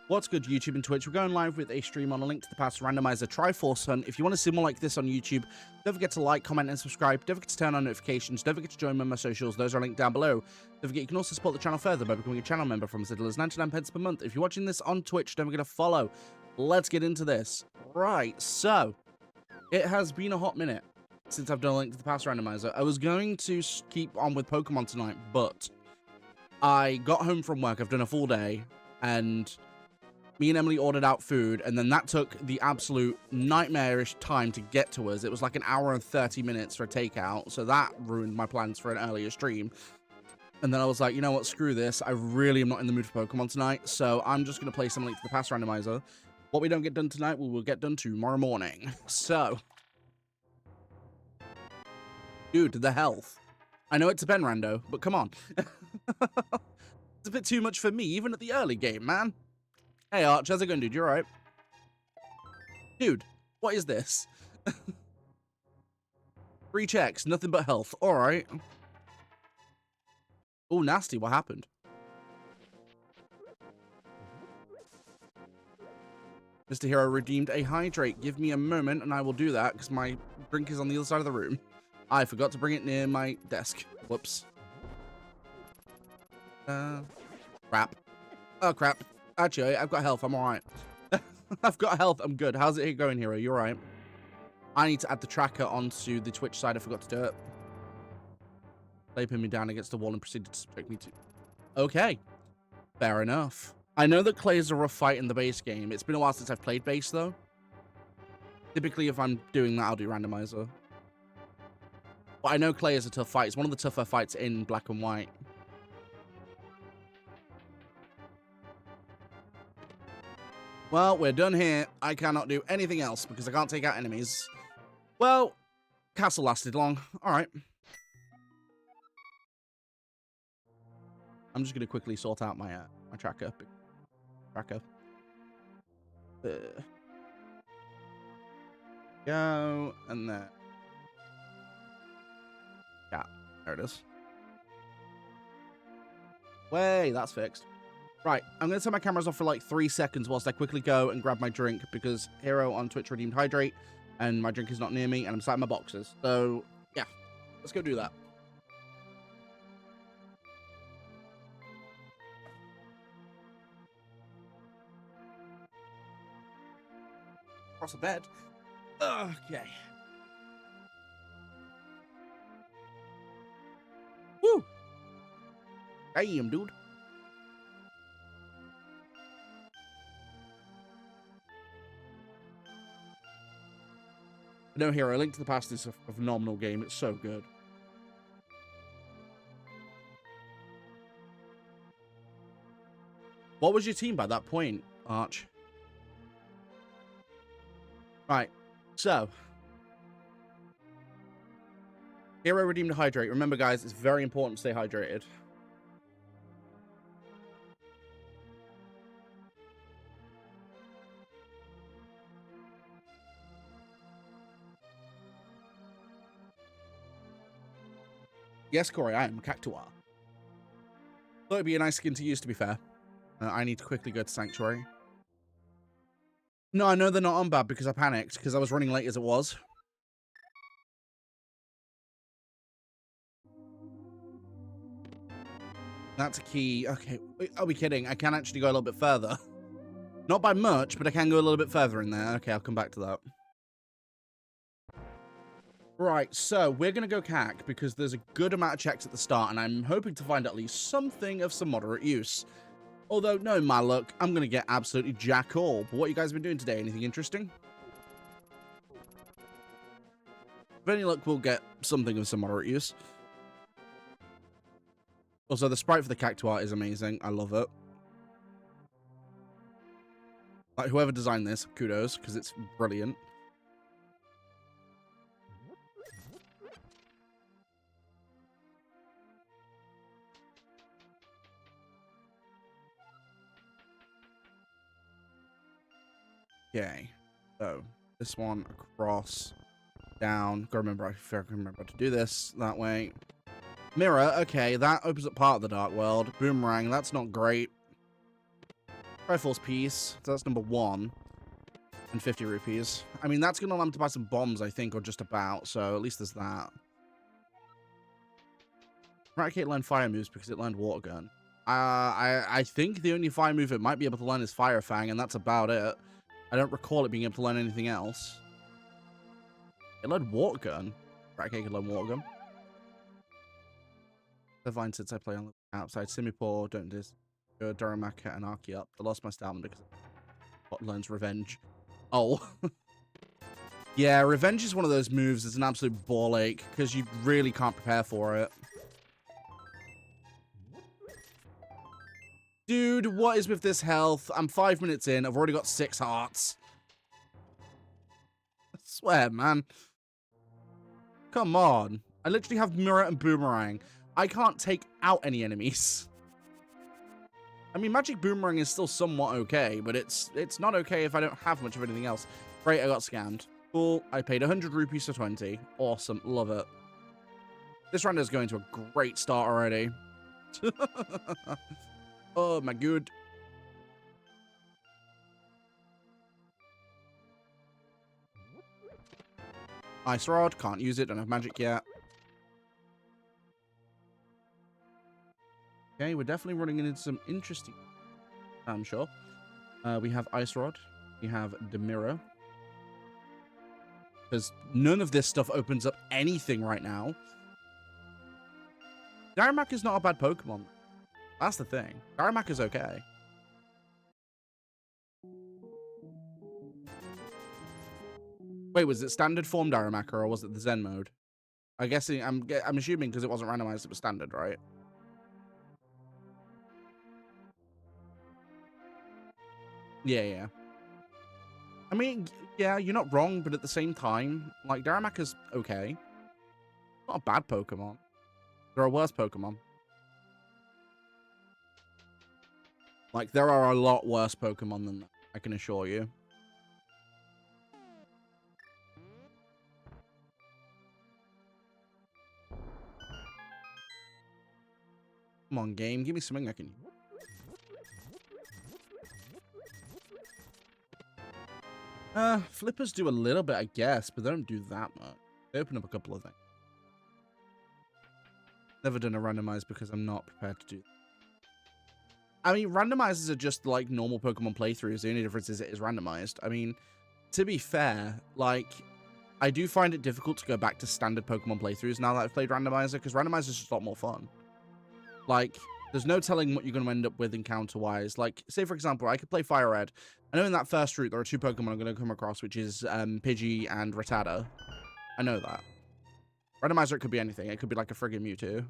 What's good, YouTube and Twitch? We're going live with a stream on a Link to the Past Randomizer Triforce Hunt. If you want to see more like this on YouTube, don't forget to like, comment, and subscribe. Don't forget to turn on notifications. Don't forget to join me on my socials. Those are linked down below. Don't forget you can also support the channel further by becoming a channel member from as little as 99 pence per month. If you're watching this on Twitch, don't forget to follow. Let's get into this. Right, so it has been a hot minute since I've done a Link to the Past Randomizer. I was going to keep on with Pokemon tonight, but I got home from work. I've done a full day, and me and Emily ordered out food, and then that took the absolute nightmarish time to get to us. It was like an hour and 30 minutes for a takeout, so that ruined my plans for an earlier stream. And then I was like, you know what, screw this. I really am not in the mood for Pokemon tonight, so I'm just going to play some Link to the Past Randomizer. What we don't get done tonight, we will get done tomorrow morning. So, dude, the health. I know it's a Ben Rando, but come on. It's a bit too much for me, even at the early game, man. Hey, Arch, how's it going, dude? You alright? Dude, what is this? 3 checks, nothing but health. Alright. Oh, nasty. What happened? Mr. Hero redeemed a hydrate. Give me a moment and I will do that because my drink is on the other side of the room. I forgot to bring it near my desk. Whoops. Crap. Oh, crap. Actually, I've got health. I'm alright. I've got health. I'm good. How's it going, Hero? You alright? I need to add the tracker onto the Twitch side. I forgot to do it. They pinned me down against the wall and proceeded to subject me to... Okay. Fair enough. I know that Clay is a rough fight in the base game. It's been a while since I've played base, though. Typically, if I'm doing that, I'll do randomizer. But I know Clay is a tough fight. It's one of the tougher fights in black and white. Well, we're done here. I cannot do anything else because I can't take out enemies. Well, castle lasted long. All right. I'm just going to quickly sort out my my tracker. Go, and then... Yeah, there it is. Way, that's fixed. Right, I'm going to turn my cameras off for like 3 seconds whilst I quickly go and grab my drink because Hero on Twitch redeemed hydrate and my drink is not near me and I'm sat in my boxes. So, yeah, let's go do that. Across the bed. Okay. Woo! Damn, dude. No, Hero, Link to the Past is a phenomenal game. It's so good. What was your team by that point, Arch? Right, so. Hero redeemed a hydrate. Remember, guys, it's very important to stay hydrated. Yes, Corey, I am a Cactuar. Thought it'd be a nice skin to use, to be fair. I need to quickly go to Sanctuary. No, I know they're not on bad because I panicked because I was running late as it was. That's a key. Okay, are we kidding? I can actually go a little bit further. Not by much, but I can go a little bit further in there. Okay, I'll come back to that. Right, so we're going to go CAC because there's a good amount of checks at the start, and I'm hoping to find at least something of some moderate use. Although, no, my luck, I'm going to get absolutely jack all. But what you guys been doing today? Anything interesting? With any luck, we'll get something of some moderate use. Also, the sprite for the Cactuar is amazing. I love it. Like, whoever designed this, kudos, because it's brilliant. Okay, so this one across, down. Gotta remember, I can remember to do this that way. Mirror, okay, that opens up part of the Dark World. Boomerang, that's not great. Triforce piece. So that's number 1. And 50 rupees. I mean, that's going to allow him to buy some bombs, I think, or just about. So at least there's that. Eradicate learned fire moves because it learned water gun. I think the only fire move it might be able to learn is Fire Fang, and that's about it. I don't recall it being able to learn anything else. It learned water gun. Eradicate could learn water gun. Divine since I play on the outside. Simipour, don't dis. Duramaka and Arky up. I lost my stamina because it learns revenge. Oh. Yeah, revenge is one of those moves that's an absolute ball ache because you really can't prepare for it. Dude, what is with this health? I'm 5 minutes in. I've already got 6 hearts. I swear, man. Come on. I literally have Mirror and Boomerang. I can't take out any enemies. I mean, Magic Boomerang is still somewhat okay, but it's not okay if I don't have much of anything else. Great, I got scammed. Cool. I paid 100 rupees for 20. Awesome. Love it. This round is going to a great start already. Oh, my good. Ice Rod. Can't use it. Don't have magic yet. Okay, we're definitely running into some interesting... I'm sure. We have Ice Rod. We have Demira. Because none of this stuff opens up anything right now. Darumaka is not a bad Pokemon. That's the thing. Darumaka is okay. Wait, was it standard form Darumaka or was it the Zen mode? I guess I'm assuming because it wasn't randomized, it was standard, right? Yeah. I mean, yeah, you're not wrong, but at the same time, like, Darumaka's okay. Not a bad Pokemon. There are worse Pokemon. Like, there are a lot worse Pokemon than that, I can assure you. Come on, game. Give me something I can... Flippers do a little bit, I guess, but they don't do that much. They open up a couple of things. Never done a randomize because I'm not prepared to do that. I mean, randomizers are just like normal Pokemon playthroughs. The only difference is it is randomized. I mean, to be fair, like, I do find it difficult to go back to standard Pokemon playthroughs now that I've played randomizer, because randomizer is just a lot more fun. Like, there's no telling what you're going to end up with encounter-wise. Like, say, for example, I could play Fire Red. I know in that first route there are 2 Pokemon I'm going to come across, which is Pidgey and Rattata. I know that. Randomizer, it could be anything. It could be like a friggin' Mewtwo.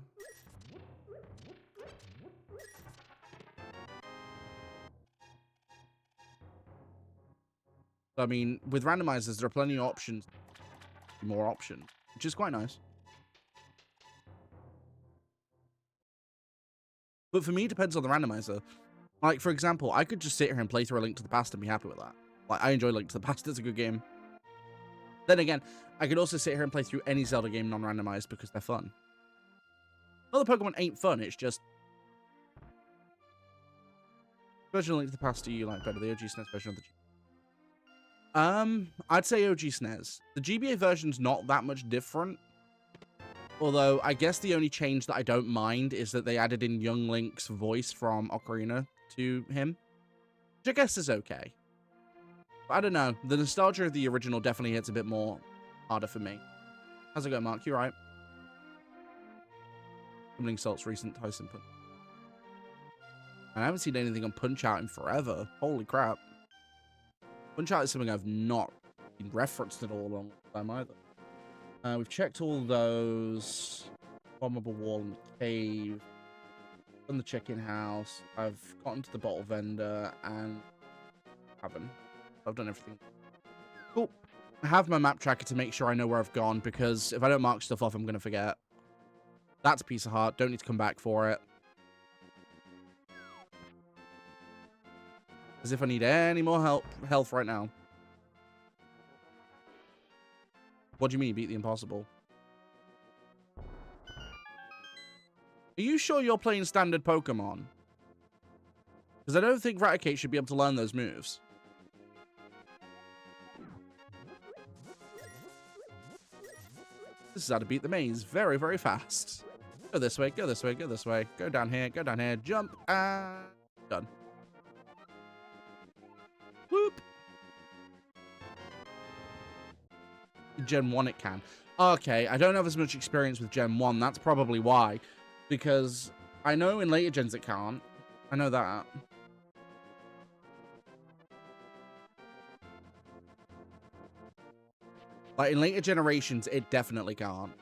I mean, with randomizers, there are plenty of options. More options, which is quite nice. But for me, it depends on the randomizer. Like, for example, I could just sit here and play through A Link to the Past and be happy with that. Like, I enjoy Link to the Past. It's a good game. Then again, I could also sit here and play through any Zelda game non-randomized because they're fun. Other Pokemon ain't fun, it's just... Version of Link to the Past do you like better? The OG SNES version of the I'd say OG SNES. The GBA version's not that much different. Although, I guess the only change that I don't mind is that they added in Young Link's voice from Ocarina to him. Which I guess is okay. But I don't know. The nostalgia of the original definitely hits a bit more harder for me. How's it going, Mark? You right? Tumbling Salt's recent Tyson Punch. I haven't seen anything on Punch-Out in forever. Holy crap. Punch-Out is something I've not been referenced at all on time either. We've checked all those. Bombable wall in the cave. Done the chicken house. I've gotten to the bottle vendor and haven't. I've done everything. Cool. I have my map tracker to make sure I know where I've gone, because if I don't mark stuff off, I'm going to forget. That's a piece of heart. Don't need to come back for it. As if I need any more health right now. What do you mean, beat the impossible? Are you sure you're playing standard Pokemon? Because I don't think Raticate should be able to learn those moves. This is how to beat the maze very, very fast. Go this way, go this way, go this way. Go down here, jump, and done. Whoop. Gen 1 it can. Okay, I don't have as much experience with Gen 1. That's probably why. Because I know in later gens it can't. I know that. Like, in later generations, it definitely can't.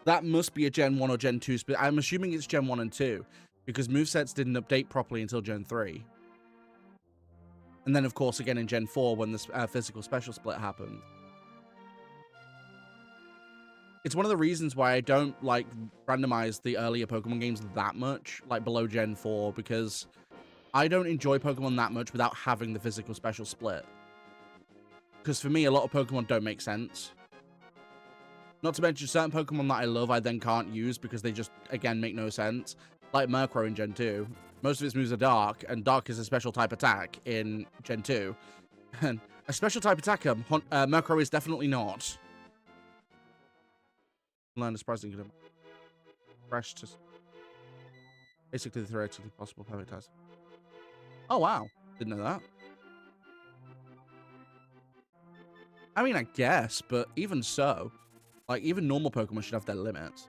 That must be a Gen 1 or Gen 2 split. I'm assuming it's Gen 1 and 2, because movesets didn't update properly until Gen 3. And then, of course, again in Gen 4 when this physical special split happened. It's one of the reasons why I don't, like, randomize the earlier Pokemon games that much, like, below Gen 4, because I don't enjoy Pokemon that much without having the physical special split. Because for me, a lot of Pokemon don't make sense. Not to mention, certain Pokemon that I love, I then can't use because they just, again, make no sense. Like Murkrow in Gen 2. Most of its moves are Dark, and Dark is a special type attack in Gen 2. And a special type attacker, Murkrow is definitely not. Learn a surprisingly good. Fresh to... Basically, the theoretically possible perfect test. Oh, wow. Didn't know that. I mean, I guess, but even so... Like, even normal Pokemon should have their limits.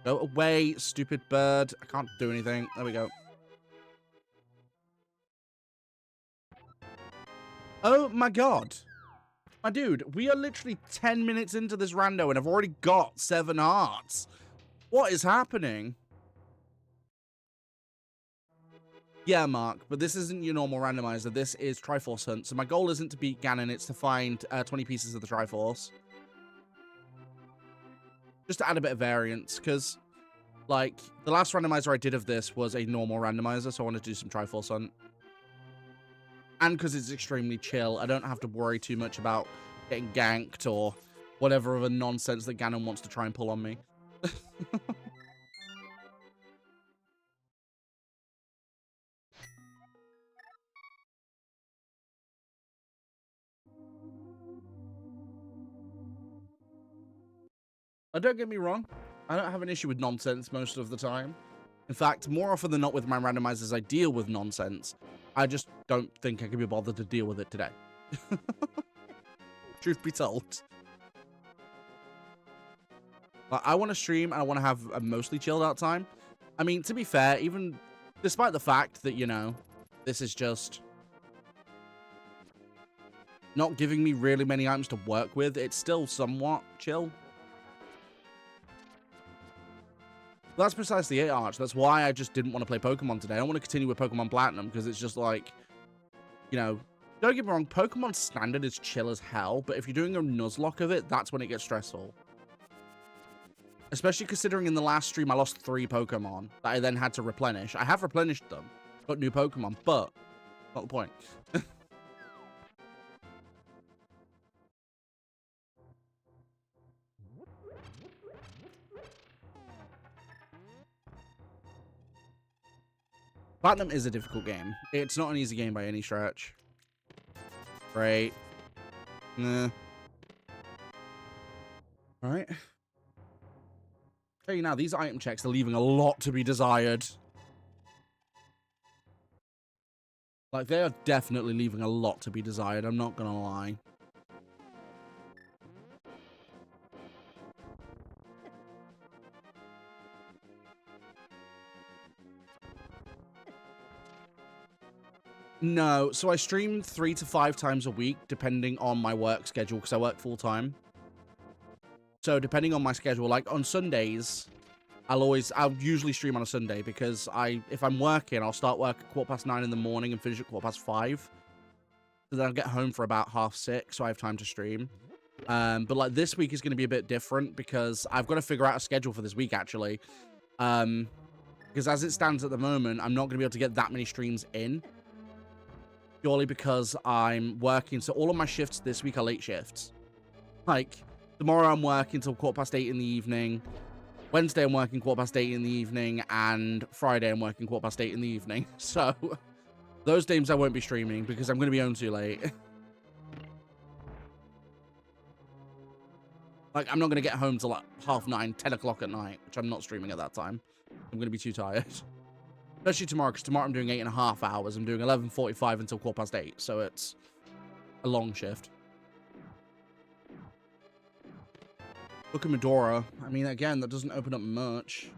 Go away, stupid bird. I can't do anything. There we go. Oh my god. My dude, we are literally 10 minutes into this rando and I've already got 7 hearts. What is happening? Yeah, Mark, but this isn't your normal randomizer. This is Triforce Hunt. So my goal isn't to beat Ganon, it's to find 20 pieces of the Triforce. Just to add a bit of variance, because, like, the last randomizer I did of this was a normal randomizer, so I wanted to do some Triforce Hunt. And because it's extremely chill, I don't have to worry too much about getting ganked or whatever other nonsense that Ganon wants to try and pull on me. Don't get me wrong, I don't have an issue with nonsense most of the time. In fact, more often than not with my randomizers, I deal with nonsense. I just don't think I can be bothered to deal with it today. Truth be told. But I want to stream and I want to have a mostly chilled out time. I mean, to be fair, even despite the fact that, you know, this is just not giving me really many items to work with, it's still somewhat chill. That's precisely it, Arch. That's why I just didn't want to play Pokemon today. I don't want to continue with Pokemon Platinum because it's just like, you know, don't get me wrong, Pokemon Standard is chill as hell, but if you're doing a Nuzlocke of it, that's when it gets stressful. Especially considering in the last stream I lost 3 Pokemon that I then had to replenish. I have replenished them, got new Pokemon, but not the point. Platinum is a difficult game. It's not an easy game by any stretch. Right. Nah. Alright. Tell you now, these item checks are leaving a lot to be desired. Like, they are definitely leaving a lot to be desired, I'm not gonna lie. No, so I stream 3 to 5 times a week, depending on my work schedule, because I work full-time. So depending on my schedule, like on Sundays, I'll usually stream on a Sunday, because if I'm working, I'll start work at 9:15 in the morning and finish at 5:15. So then I'll get home for about 6:30, so I have time to stream. But like this week is going to be a bit different, because I've got to figure out a schedule for this week, actually. Because as it stands at the moment, I'm not going to be able to get that many streams in. Purely because I'm working, so all of my shifts this week are late shifts. Like, Tomorrow I'm working till 8:15 in the evening. Wednesday I'm working 8:15 in the evening, and Friday I'm working 8:15 in the evening. So those games I won't be streaming because I'm going to be home too late. Like, I'm not going to get home till like 9:30, 10 o'clock at night, which I'm not streaming at that time. I'm going to be too tired. Especially tomorrow, because tomorrow I'm doing 8.5 hours. I'm doing 11:45 until 8:15, so it's a long shift. Look at Medora. I mean, again, that doesn't open up much.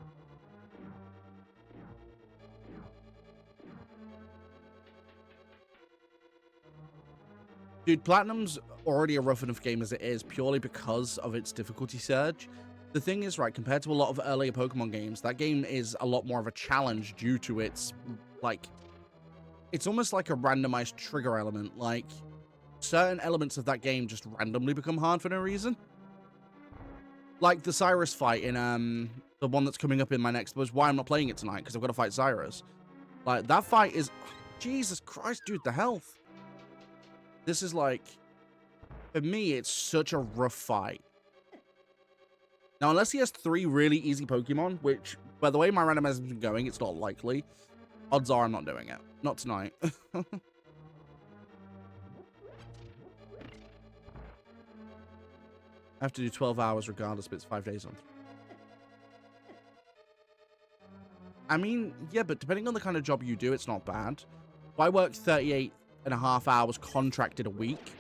Dude, Platinum's already a rough enough game as it is, purely because of its difficulty surge. The thing is, right, compared to a lot of earlier Pokemon games, that game is a lot more of a challenge due to its, like, it's almost like a randomized trigger element. Like, certain elements of that game just randomly become hard for no reason. Like the Cyrus fight in, the one that's coming up in my next, was why I'm not playing it tonight, because I've got to fight Cyrus. Like, that fight is, Jesus Christ, dude, the health. This is like, for me, it's such a rough fight. Now, unless he has 3 really easy Pokemon, which, by the way my randomizer's been going, it's not likely. Odds are I'm not doing it. Not tonight. I have to do 12 hours regardless, but it's 5 days on. I mean, yeah, but depending on the kind of job you do, it's not bad. If I work 38.5 hours contracted a week,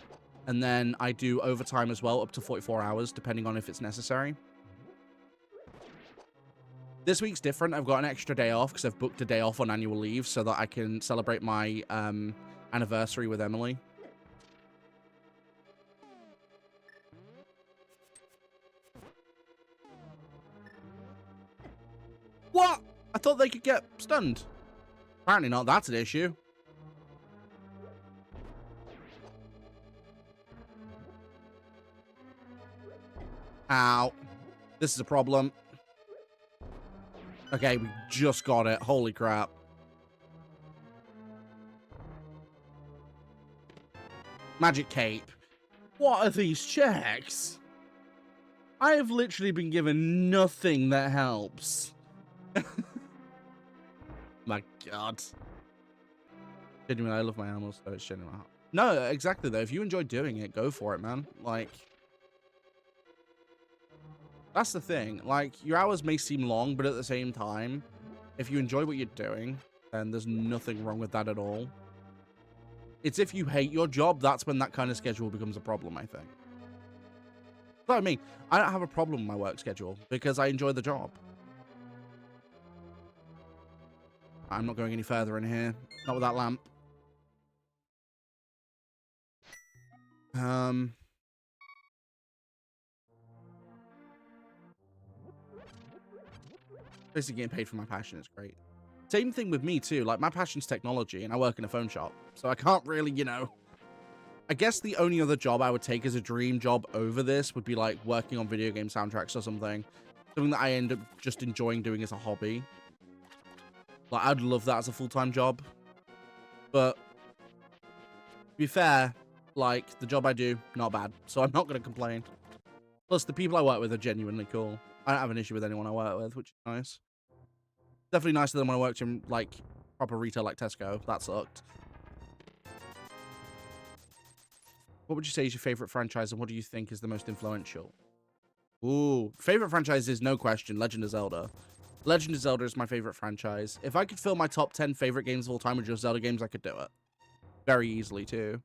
and then I do overtime as well, up to 44 hours, depending on if it's necessary. This week's different. I've got an extra day off because I've booked a day off on annual leave so that I can celebrate my anniversary with Emily. What? I thought they could get stunned. Apparently not. That's an issue. Ow. This is a problem. Okay, we just got it. Holy crap. Magic Cape. What are these checks? I have literally been given nothing that helps. My God. Genuinely, I love my animals, so it's genuine. No, exactly, though. If you enjoy doing it, go for it, man. Like, that's the thing. Like, your hours may seem long, but at the same time, if you enjoy what you're doing, then there's nothing wrong with that at all. It's if you hate your job, that's when that kind of schedule becomes a problem, I think. But I mean, I don't have a problem with my work schedule because I enjoy the job. I'm not going any further in here. Not with that lamp. Basically getting paid for my passion is great. Same thing with me too. Like, my passion's technology and I work in a phone shop. So I can't really, you know. I guess the only other job I would take as a dream job over this would be like working on video game soundtracks or something. Something that I end up just enjoying doing as a hobby. Like, I'd love that as a full-time job. But to be fair, like, the job I do, not bad. So I'm not going to complain. Plus, the people I work with are genuinely cool. I don't have an issue with anyone I work with, which is nice. Definitely nicer than when I worked in, like, proper retail like Tesco. That sucked. What would you say is your favorite franchise, and what do you think is the most influential? Ooh, favorite franchise is no question Legend of Zelda. Legend of Zelda is my favorite franchise. If I could fill my top 10 favorite games of all time with just Zelda games, I could do it. Very easily, too.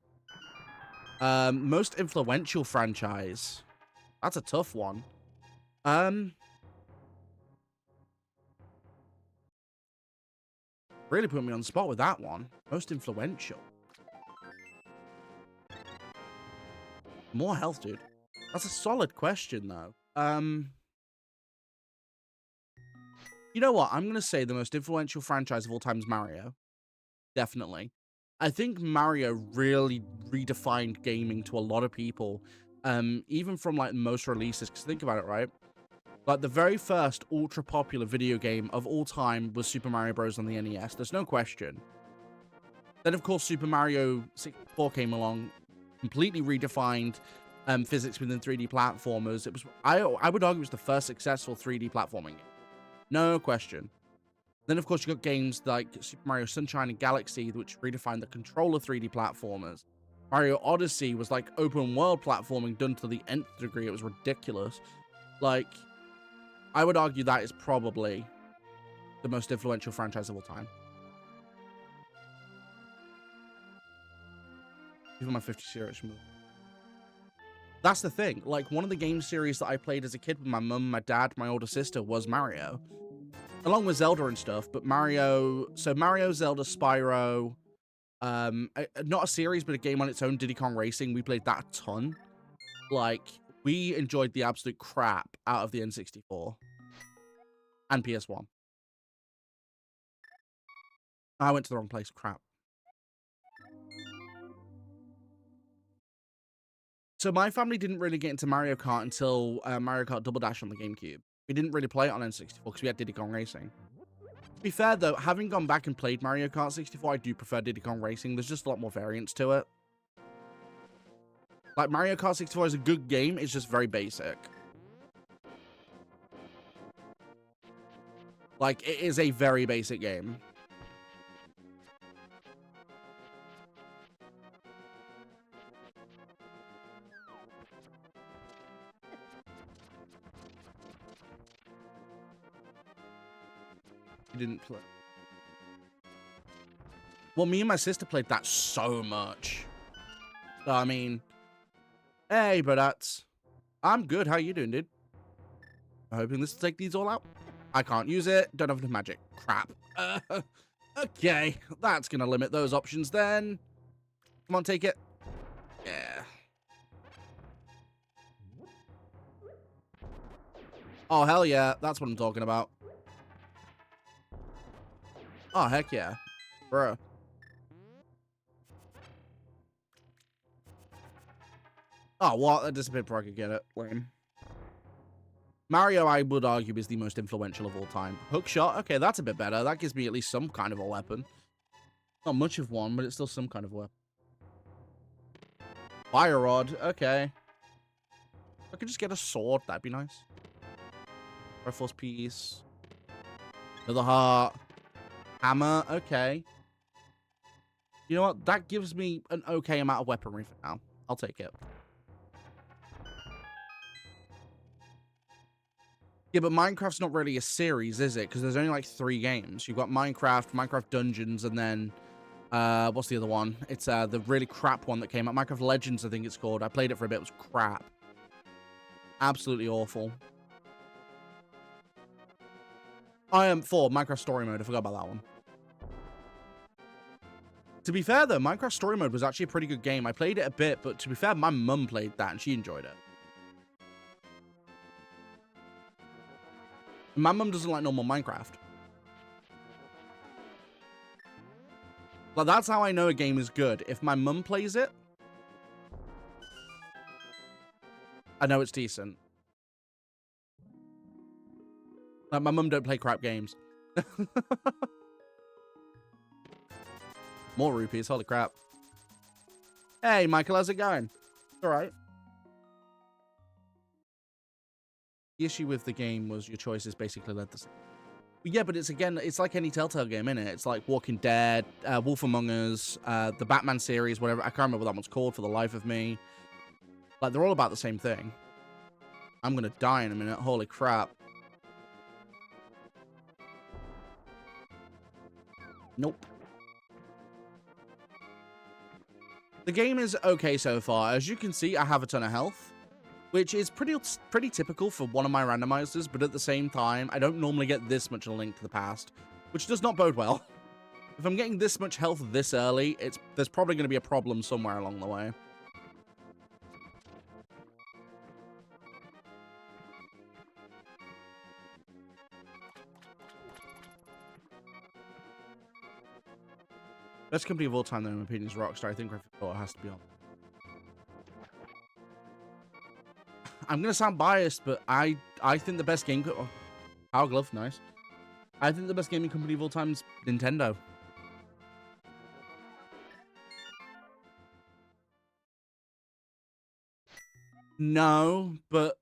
Most influential franchise. That's a tough one. Really put me on the spot with that one. Most influential. More health, dude. That's a solid question, though. You know what? I'm going to say the most influential franchise of all time is Mario. Definitely. I think Mario really redefined gaming to a lot of people. Even from, like, most releases. Because think about it, right? Like, the very first ultra-popular video game of all time was Super Mario Bros. On the NES. There's no question. Then, of course, Super Mario 64 came along. Completely redefined physics within 3D platformers. It was, I would argue, it was the first successful 3D platforming game. No question. Then, of course, you got games like Super Mario Sunshine and Galaxy, which redefined the control of 3D platformers. Mario Odyssey was like open world platforming done to the nth degree. It was ridiculous. Like, I would argue that is probably the most influential franchise of all time. Even my 50 series move. That's the thing. Like, one of the game series that I played as a kid with my mum, my dad, my older sister was Mario. Along with Zelda and stuff, but Mario... So Mario, Zelda, Spyro... not a series, but a game on its own, Diddy Kong Racing. We played that a ton. Like, we enjoyed the absolute crap out of the N64. And PS1. I went to the wrong place. Crap. So my family didn't really get into Mario Kart until Mario Kart Double Dash on the GameCube. We didn't really play it on N64 because we had Diddy Kong Racing. To be fair, though, having gone back and played Mario Kart 64, I do prefer Diddy Kong Racing. There's just a lot more variance to it. Like, Mario Kart 64 is a good game. It's just very basic. Like, it is a very basic game. You didn't play. Well, me and my sister played that so much. So, I mean, hey, but I'm good. How you doing, dude? I'm hoping this will take these all out. I can't use it. Don't have enough magic. Crap. Okay, that's gonna limit those options then. Come on, take it. Yeah. Oh, hell yeah. That's what I'm talking about. Oh, heck yeah. Bruh. Oh, what? That disappeared before I could get it. Lame. Mario, I would argue, is the most influential of all time. Hookshot? Okay, that's a bit better. That gives me at least some kind of a weapon. Not much of one, but it's still some kind of weapon. Fire rod. Okay. If I could just get a sword, that'd be nice. Triforce piece. Another heart. Hammer, okay. You know what? That gives me an okay amount of weaponry for now. I'll take it. Yeah, but Minecraft's not really a series, is it? Because there's only like 3 games. You've got Minecraft, Minecraft Dungeons, and then... what's the other one? It's the really crap one that came out. Minecraft Legends, I think it's called. I played it for a bit. It was crap. Absolutely awful. I am for Minecraft Story Mode. I forgot about that one. To be fair, though, Minecraft Story Mode was actually a pretty good game. I played it a bit, but to be fair, my mum played that, and she enjoyed it. My mum doesn't like normal Minecraft. Like, that's how I know a game is good. If my mum plays it, I know it's decent. Like, my mum don't play crap games. More rupees, holy crap. Hey, Michael, how's it going? All right. The issue with the game was your choices basically led the same. Yeah, but it's, again, it's like any Telltale game, innit? It's like Walking Dead, Wolf Among Us, the Batman series, whatever. I can't remember what that one's called for the life of me. Like, they're all about the same thing. I'm gonna die in a minute. Holy crap. Nope. The game is okay so far. As you can see, I have a ton of health, which is pretty typical for one of my randomizers, but at the same time, I don't normally get this much in A Link to the Past, which does not bode well. If I'm getting this much health this early, there's probably going to be a problem somewhere along the way. Best company of all time, though, in my opinion, is Rockstar. I think Gryffindor has to be on. I'm going to sound biased, but I think the best game... Oh, Power Glove, nice. I think the best gaming company of all time is Nintendo. No, but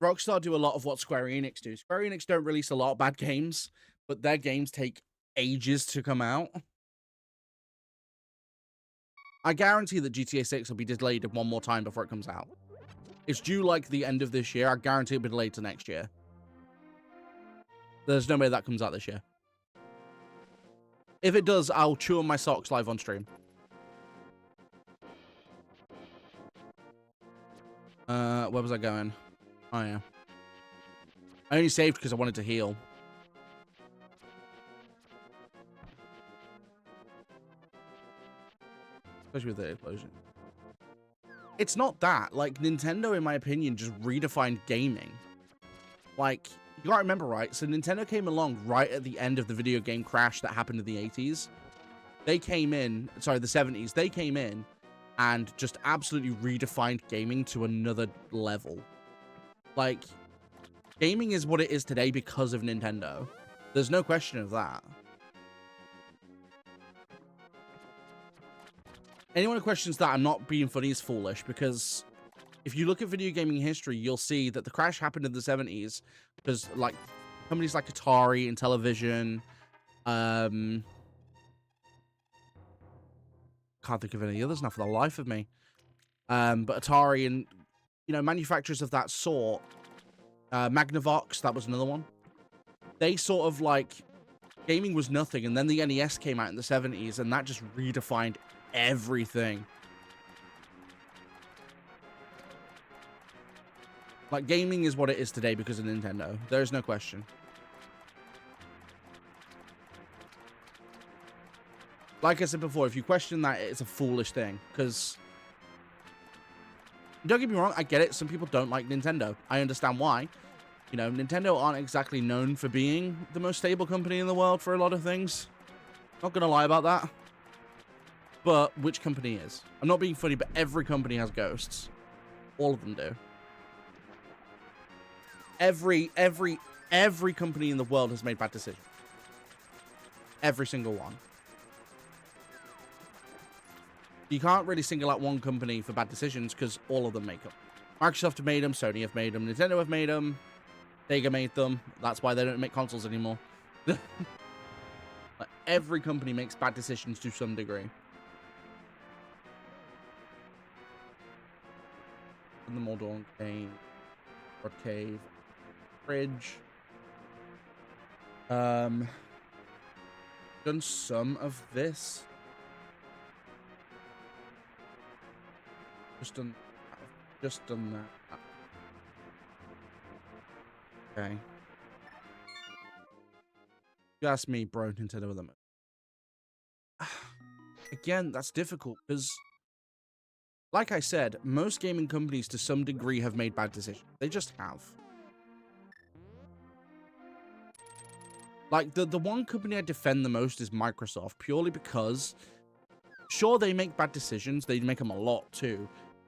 Rockstar do a lot of what Square Enix do. Square Enix don't release a lot of bad games, but their games take ages to come out. I guarantee that GTA 6 will be delayed one more time before it comes out. It's due like the end of this year. I guarantee it'll be delayed to next year. There's no way that comes out this year. If it does, I'll chew on my socks live on stream. Where was I going? Oh, yeah. I only saved because I wanted to heal. Especially with the explosion. It's not that. Like, Nintendo, in my opinion, just redefined gaming. Like, you gotta remember, right? So Nintendo came along right at the end of the video game crash that happened in the 80s. They came in, sorry, the 70s. They came in and just absolutely redefined gaming to another level. Like, gaming is what it is today because of Nintendo. There's no question of that. Anyone who questions that I'm not being funny is foolish, because if you look at video gaming history, you'll see that the crash happened in the 70s because, like, companies like Atari and Television, can't think of any others now for the life of me. But Atari and, you know, manufacturers of that sort, Magnavox, that was another one. They sort of, like, gaming was nothing, and then the NES came out in the 70s, and that just redefined everything. Like, gaming is what it is today because of Nintendo. There's no question. Like I said before, if you question that, it's a foolish thing. Because, don't get me wrong, I get it. Some people don't like Nintendo. I understand why. You know, Nintendo aren't exactly known for being the most stable company in the world for a lot of things. Not gonna lie about that. But which company is? I'm not being funny, but every company has ghosts. All of them do. Every company in the world has made bad decisions. Every single one. You can't really single out one company for bad decisions because all of them make them. Microsoft have made them, Sony have made them, Nintendo have made them, Sega made them. That's why they don't make consoles anymore. Like, every company makes bad decisions to some degree. In the Moldorn Cave, Rod Cave, Bridge. Done some of this. Just done that. Okay. You asked me, bro, Nintendo with them. Again, that's difficult because, like I said, most gaming companies to some degree have made bad decisions. They just have. Like, the one company I defend the most is Microsoft, purely because, sure, they make bad decisions. They make them a lot, too.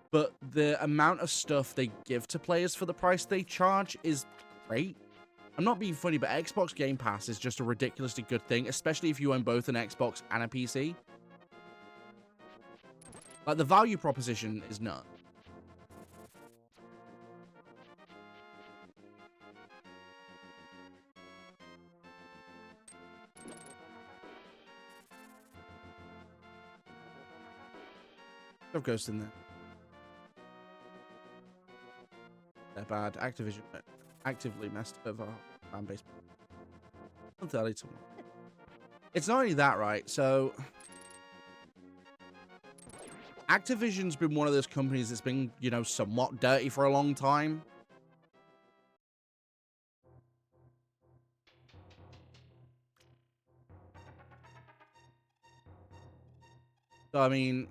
But the amount of stuff they give to players for the price they charge is great. I'm not being funny, but Xbox Game Pass is just a ridiculously good thing, especially if you own both an Xbox and a PC. Like, the value proposition is none. Of Ghost in there. They're bad. Activision actively messed over fan base. It's not only that, right? So, Activision's been one of those companies that's been, you know, somewhat dirty for a long time. So, I mean,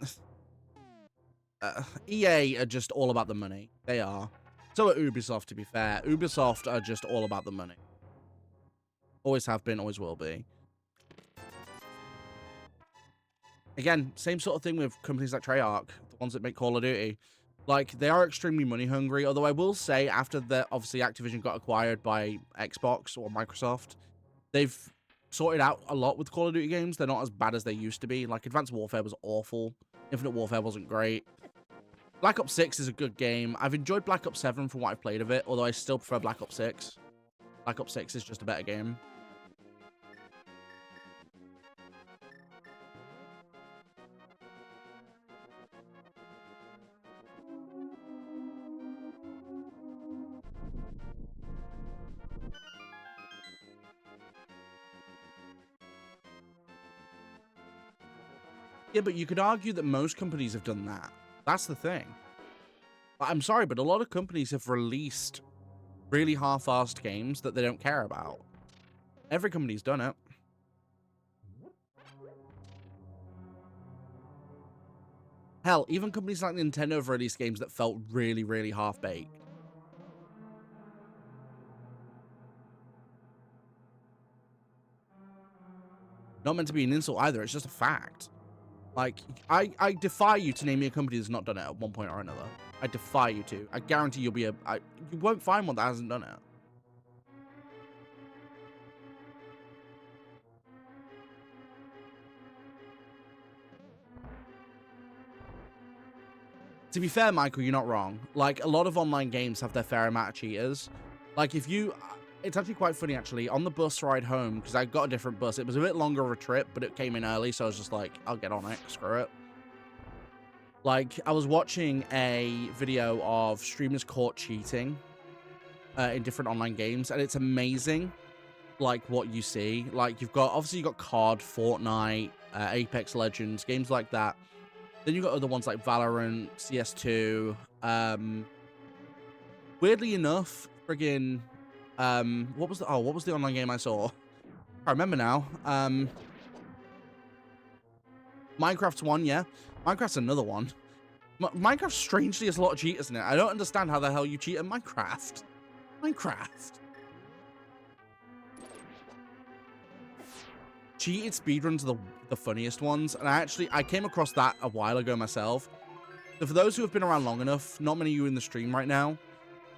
EA are just all about the money. They are. So are Ubisoft, to be fair. Ubisoft are just all about the money. Always have been, always will be. Again, same sort of thing with companies like Treyarch, the ones that make Call of Duty. Like, they are extremely money hungry, although I will say, after obviously Activision got acquired by Xbox or Microsoft, they've sorted out a lot with Call of Duty games. They're not as bad as they used to be. Like, Advanced Warfare was awful. Infinite Warfare wasn't great. Black Ops 6 is a good game. I've enjoyed Black Ops 7 from what I've played of it, although I still prefer Black Ops 6. Black Ops 6 is just a better game. Yeah, but you could argue that most companies have done that. That's the thing. I'm sorry, but a lot of companies have released really half-assed games that they don't care about. Every company's done it. Hell, even companies like Nintendo have released games that felt really, really half-baked. Not meant to be an insult either, it's just a fact. Like, I defy you to name me a company that's not done it at one point or another. I defy you to. I guarantee you'll be you won't find one that hasn't done it. To be fair, Michael, you're not wrong. Like, a lot of online games have their fair amount of cheaters. Like, if you... It's actually quite funny, actually. On the bus ride home, because I got a different bus, it was a bit longer of a trip, but it came in early, so I was just like, I'll get on it. Screw it. Like, I was watching a video of streamers caught cheating in different online games, and it's amazing, like, what you see. Like, obviously, you've got COD, Fortnite, Apex Legends, games like that. Then you've got other ones like Valorant, CS2. Weirdly enough, friggin', what was the online game I saw? I remember now. Minecraft's one, yeah. Minecraft's another one. Minecraft strangely has a lot of cheaters in it. I don't understand how the hell you cheat at Minecraft. Cheated speedruns are the funniest ones, and I came across that a while ago myself. So for those who have been around long enough, not many of you in the stream right now,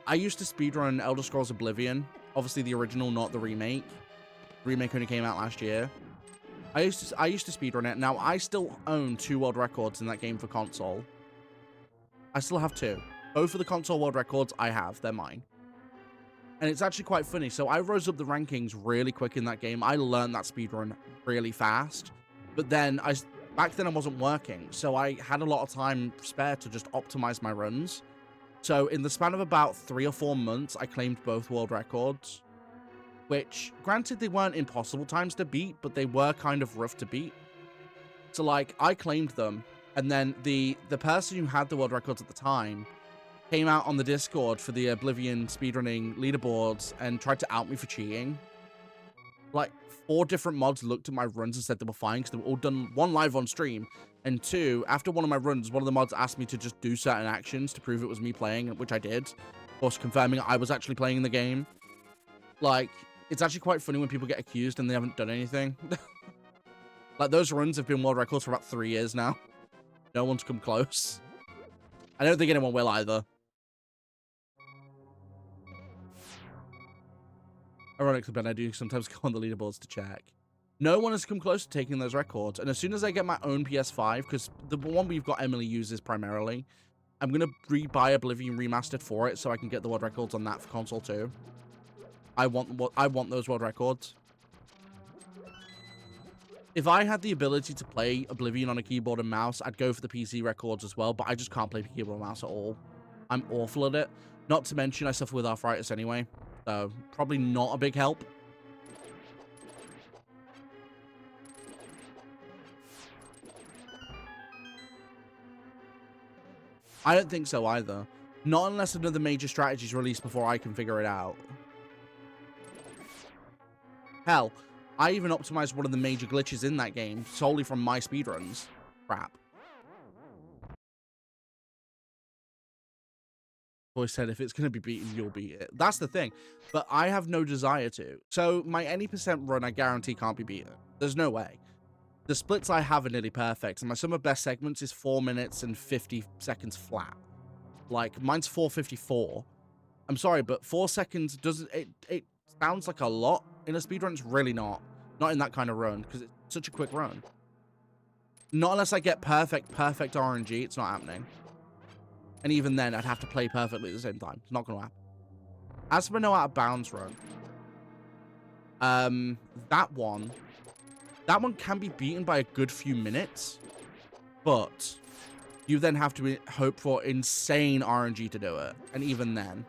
I used to speedrun Elder Scrolls Oblivion. Obviously the original, not the remake. The remake only came out last year. I used to speedrun it. Now, I still own 2 world records in that game for console. I still have 2. Both of the console world records I have. They're mine. And it's actually quite funny. So I rose up the rankings really quick in that game. I learned that speedrun really fast. But then, back then I wasn't working. So I had a lot of time spare to just optimize my runs. So in the span of about 3 or 4 months, I claimed both world records. Which, granted, they weren't impossible times to beat, but they were kind of rough to beat. So, like, I claimed them. And then the person who had the world records at the time came out on the Discord for the Oblivion speedrunning leaderboards and tried to out me for cheating. Like, 4 different mods looked at my runs and said they were fine because they were all done, 1, live on stream, and 2, after one of my runs, one of the mods asked me to just do certain actions to prove it was me playing, which I did. Of course, confirming I was actually playing in the game. Like, it's actually quite funny when people get accused and they haven't done anything. Like, those runs have been world records for about 3 years now. No one's come close. I don't think anyone will either. Ironically, Ben, I do sometimes go on the leaderboards to check. No one has come close to taking those records. And as soon as I get my own PS5, because the one we've got Emily uses primarily, I'm going to re-buy Oblivion Remastered for it so I can get the world records on that for console too. I want those world records. If I had the ability to play Oblivion on a keyboard and mouse, I'd go for the PC records as well, but I just can't play keyboard and mouse at all. I'm awful at it. Not to mention I suffer with arthritis anyway, so probably not a big help. I don't think so either. Not unless another major strategy is released before I can figure it out. Hell, I even optimized one of the major glitches in that game solely from my speedruns. Crap. Always said if it's going to be beaten, you'll beat it. That's the thing. But I have no desire to. So my any percent run, I guarantee can't be beaten. There's no way. The splits I have are nearly perfect, and my sum of best segments is 4 minutes and 50 seconds flat. Like, mine's 4:54. I'm sorry, but 4 seconds doesn't... It sounds like a lot in a speedrun. It's really not. Not in that kind of run, because it's such a quick run. Not unless I get perfect RNG, it's not happening. And even then, I'd have to play perfectly at the same time. It's not going to happen. As for my no out of bounds run, that one can be beaten by a good few minutes, but you then have to hope for insane RNG to do it. And even then,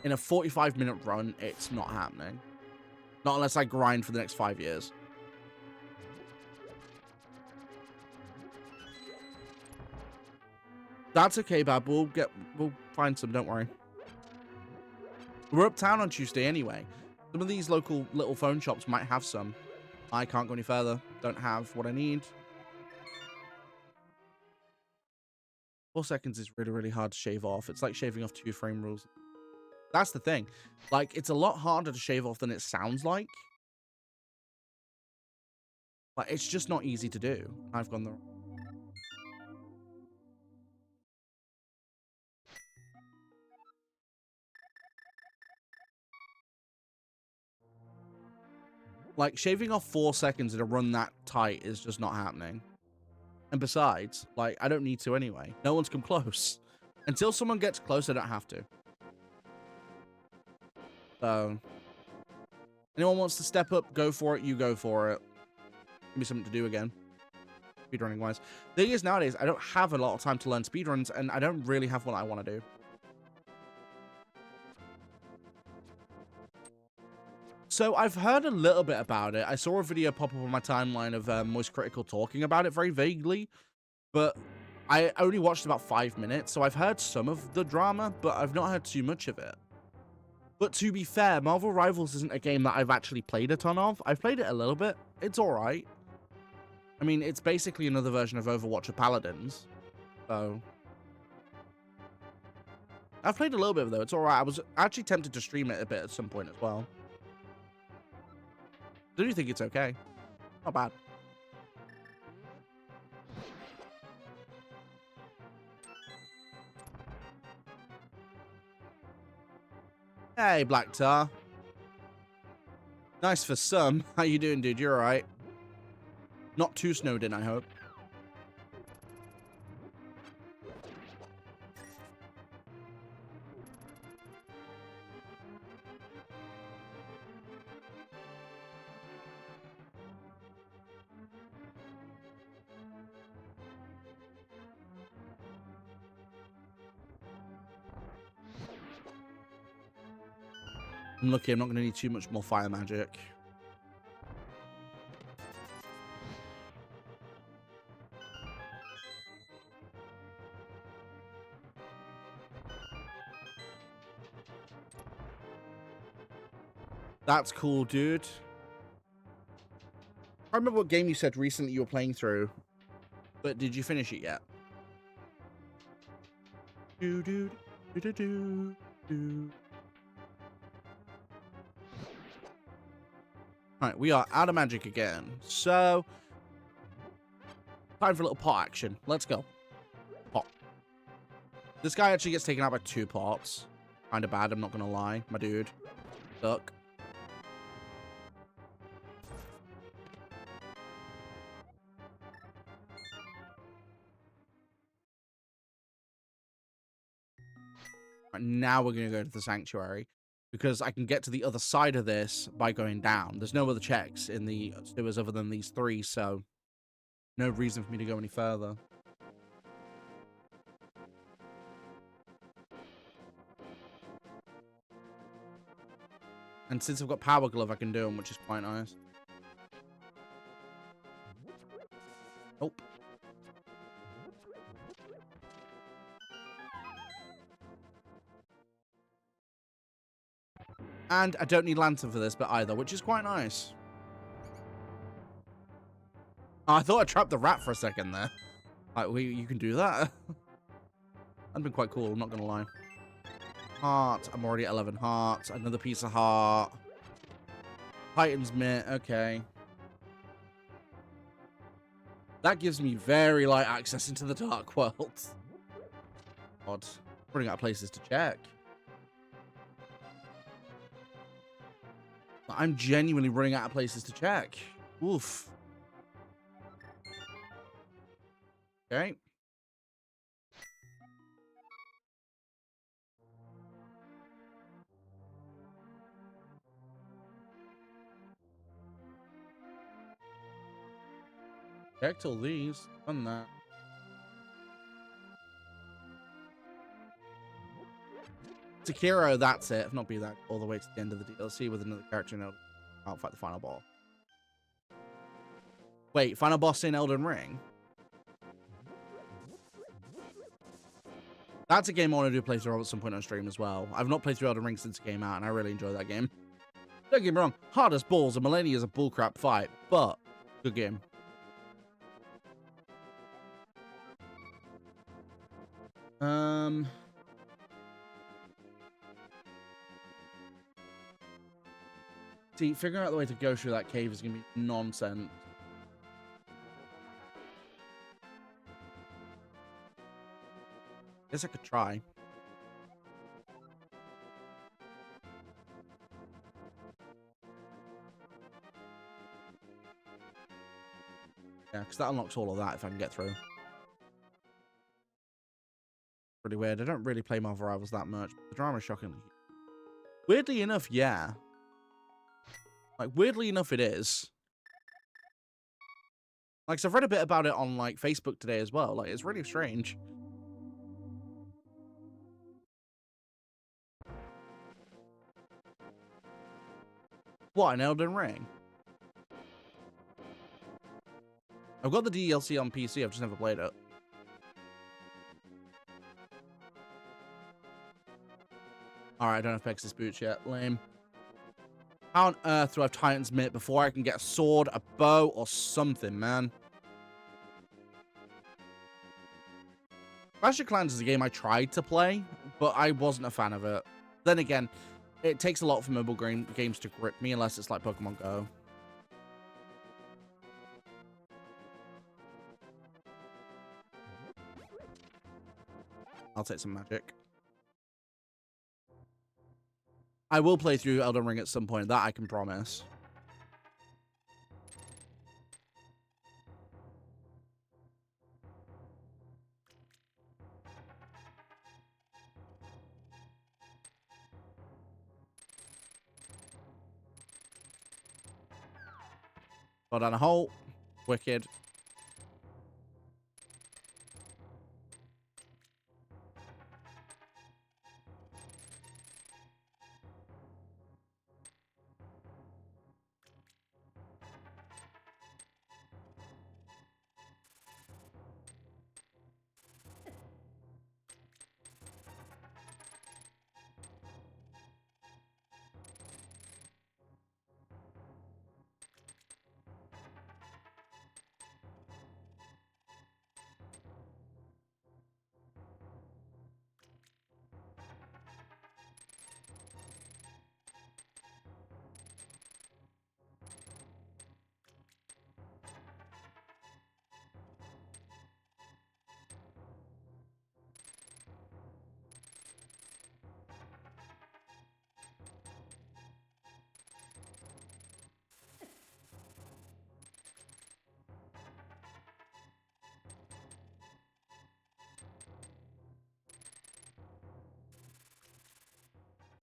in a 45-minute run, it's not happening. Not unless I grind for the next 5 years. That's okay, Bab. We'll find some, don't worry. We're uptown on Tuesday anyway. Some of these local little phone shops might have some. I can't go any further. Don't have what I need. 4 seconds is really, really hard to shave off. It's like shaving off 2 frame rules. That's the thing. Like, it's a lot harder to shave off than it sounds like. Like, it's just not easy to do. I've gone the wrong. Like, shaving off 4 seconds in a run that tight is just not happening. And besides, like, I don't need to anyway. No one's come close. Until someone gets close, I don't have to. So, anyone wants to step up, go for it, you go for it. Give me something to do again. Speedrunning wise. The thing is, nowadays, I don't have a lot of time to learn speedruns, and I don't really have what I want to do. So I've heard a little bit about it. I saw a video pop up on my timeline of Moist Critical talking about it very vaguely, but I only watched about 5 minutes, so I've heard some of the drama, but I've not heard too much of it. But to be fair, Marvel Rivals isn't a game that I've actually played a ton of. I've played it a little bit. It's all right. I mean, it's basically another version of Overwatch of Paladins, so I've played a little bit of it, though. It's all right. I was actually tempted to stream it a bit at some point as well. I do think it's okay. Not bad. Hey, Black Tar. Nice for some. How you doing, dude? You're alright. Not too snowed in, I hope. I'm lucky I'm not going to need too much more fire magic. That's cool, dude. I remember what game you said recently you were playing through, but did you finish it yet? Do do do do do do. Alright, we are out of magic again. So, time for a little pot action. Let's go. Pot. This guy actually gets taken out by 2 pots. Kind of bad, I'm not going to lie. My dude. Duck. Right, now we're going to go to the sanctuary, because I can get to the other side of this by going down. There's no other checks in the sewers other than these 3, so no reason for me to go any further. And since I've got Power Glove, I can do them, which is quite nice. Nope. And I don't need Lantern for this bit either, which is quite nice. Oh, I thought I trapped the rat for a second there. Like, you can do that? That'd been quite cool, I'm not going to lie. Heart. I'm already at 11 hearts. Another piece of heart. Titan's Mitt. Okay. That gives me very light access into the Dark World. God. Running out of places to check. I'm genuinely running out of places to check. Oof. Okay. Checked all these. Done that. Sekiro, that's it. If not be that, all the way to the end of the DLC with another character and I'll fight the final boss. Wait, final boss in Elden Ring? That's a game I want to do a playthrough of at some point on stream as well. I've not played through Elden Ring since it came out, and I really enjoy that game. Don't get me wrong, hard as balls, and Millennia is a bullcrap fight, but good game. See, figuring out the way to go through that cave is going to be nonsense. Guess I could try. Yeah, because that unlocks all of that if I can get through. Pretty weird. I don't really play Marvel Rivals that much. The drama is shockingly. Weirdly enough, yeah. Like, weirdly enough, it is. Like, so I've read a bit about it on, like, Facebook today as well. Like, it's really strange. What, an Elden Ring? I've got the DLC on PC, I've just never played it. Alright, I don't have Pegasus boots yet. Lame. How on earth do I have Titan's Mitt before I can get a sword, a bow, or something, man? Clash of Clans is a game I tried to play, but I wasn't a fan of it. Then again, it takes a lot for mobile games to grip me, unless it's like Pokemon Go. I'll take some magic. I will play through Elden Ring at some point, that I can promise. Fall down a hole. Wicked.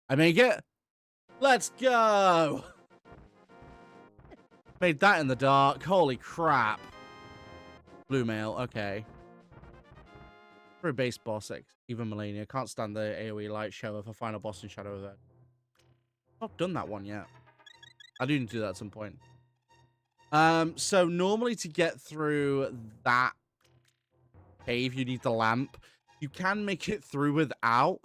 I make it. Let's go. Made that in the dark. Holy crap. Blue mail. Okay. For a base boss, even Millennia. Can't stand the AoE light show of a final boss in Shadow of the... I've not done that one yet. I do need to do that at some point. So normally to get through that cave, you need the lamp. You can make it through without,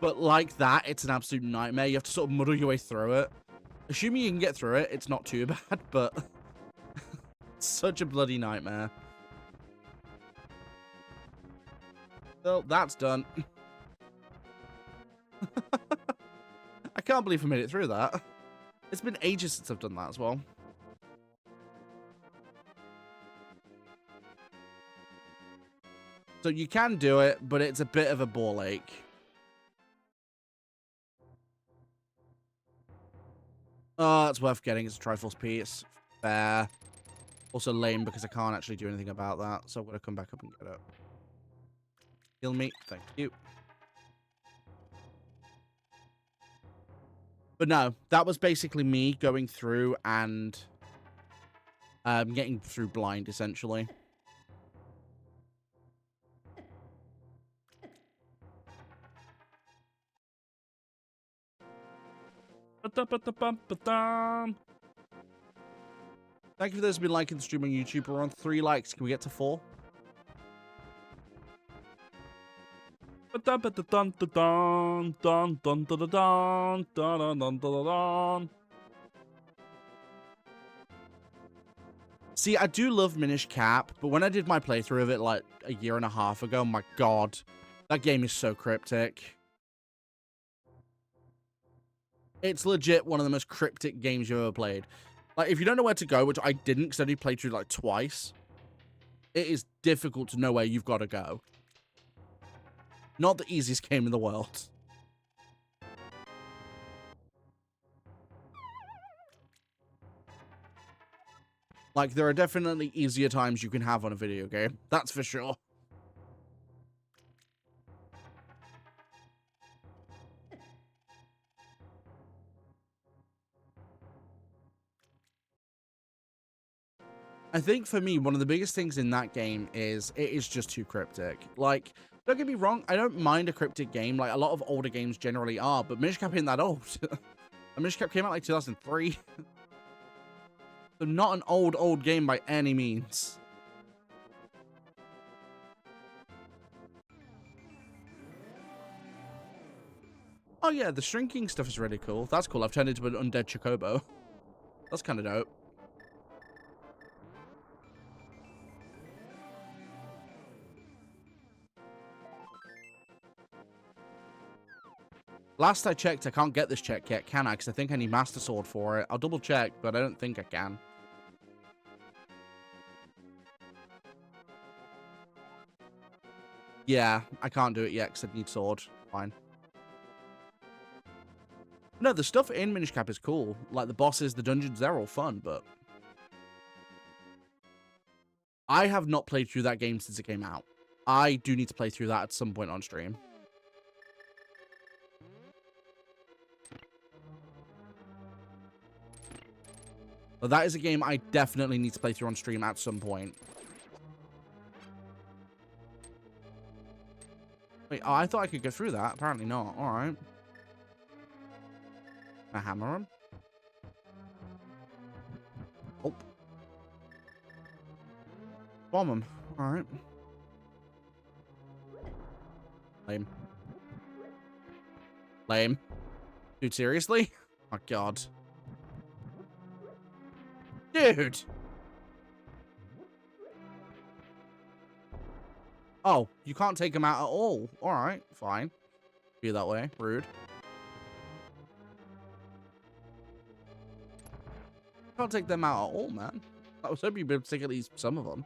but like that, it's an absolute nightmare. You have to sort of muddle your way through it. Assuming you can get through it, it's not too bad, but it's such a bloody nightmare. Well, that's done. I can't believe I made it through that. It's been ages since I've done that as well. So you can do it, but it's a bit of a ball ache. Oh, it's worth getting. It's a Triforce piece. Fair. Also lame because I can't actually do anything about that. So I'm going to come back up and get it. Heal me. Thank you. But no, that was basically me going through and Getting through blind, essentially. Thank you for those who've been liking the stream on YouTube. We're on 3 likes. Can we get to 4? See, I do love Minish Cap, but when I did my playthrough of it like a year and a half ago, my god, that game is so cryptic. It's legit one of the most cryptic games you've ever played. Like, if you don't know where to go, which I didn't because I only played through like twice, it is difficult to know where you've got to go. Not the easiest game in the world. Like, there are definitely easier times you can have on a video game. That's for sure. I think for me, one of the biggest things in that game is it is just too cryptic. Like, don't get me wrong, I don't mind a cryptic game. Like, a lot of older games generally are, but Minish Cap ain't that old. Minish Cap came out like 2003. So not an old game by any means. Oh yeah, the shrinking stuff is really cool. That's cool. I've turned into an undead Chocobo. That's kind of dope. Last I checked, I can't get this check yet, can I? Because I think I need Master Sword for it. I'll double check, but I don't think I can. Yeah, I can't do it yet because I need Sword. Fine. No, the stuff in Minish Cap is cool. Like, the bosses, the dungeons, they're all fun, but... I have not played through that game since it came out. I do need to play through that at some point on stream. But that is a game I definitely need to play through on stream at some point. Wait, oh, I thought I could go through that. Apparently not. Alright. I hammer him. Oh. Bomb him. Alright. Lame. Lame. Dude, seriously? Oh, God. Dude! Oh, you can't take him out at all. Alright, fine. Be that way. Rude. Can't take them out at all, man. I was hoping you'd be able to take at least some of them.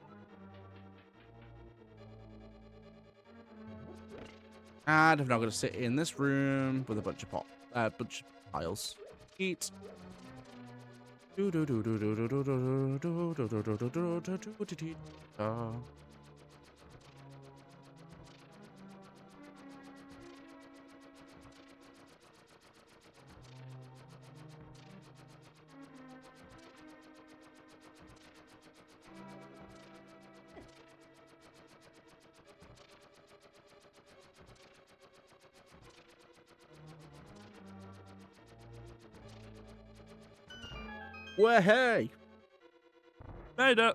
And I'm not going to sit in this room with a bunch of piles. Eat. Well, hey. Made it.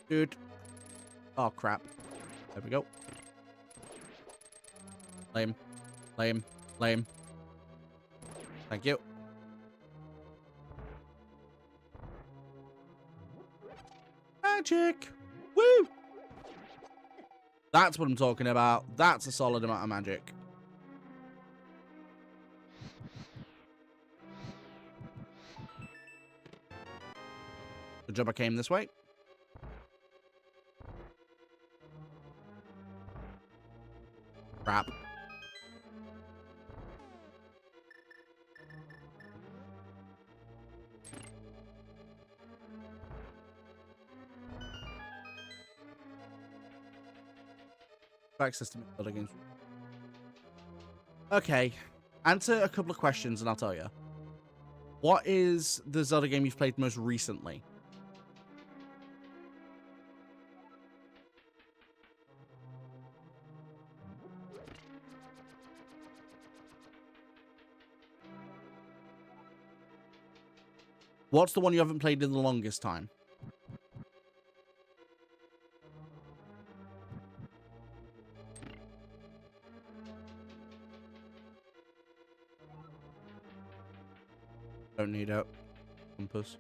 Dude. Oh, crap. There we go. Lame. Lame. Lame. Thank you. Magic. Woo. That's what I'm talking about. That's a solid amount of magic. Good job I came this way. Crap. Access to other games. Okay. Answer a couple of questions and I'll tell you. What is the Zelda game you've played most recently? What's the one you haven't played in the longest time? Don't need a compass.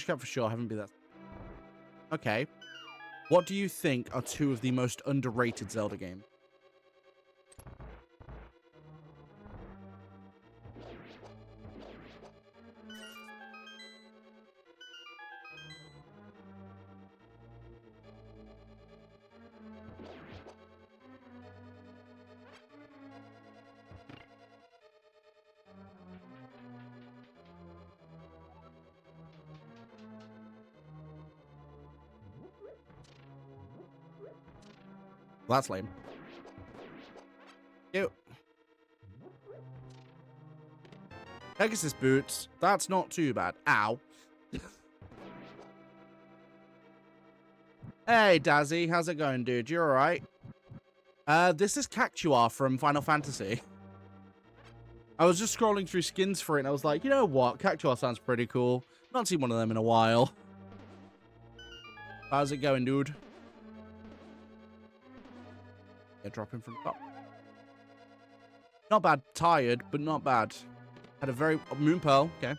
For sure, I haven't been that. Okay. What do you think are two of the most underrated Zelda games? Well, that's lame. Cute. Pegasus boots. That's not too bad. Ow. Hey, Dazzy. How's it going, dude? You alright? This is Cactuar from Final Fantasy. I was just scrolling through skins for it, and I was like, you know what? Cactuar sounds pretty cool. Not seen one of them in a while. How's it going, dude? Yeah, dropping from top. Not bad. Tired, but not bad. Had a very... Moon Pearl, okay.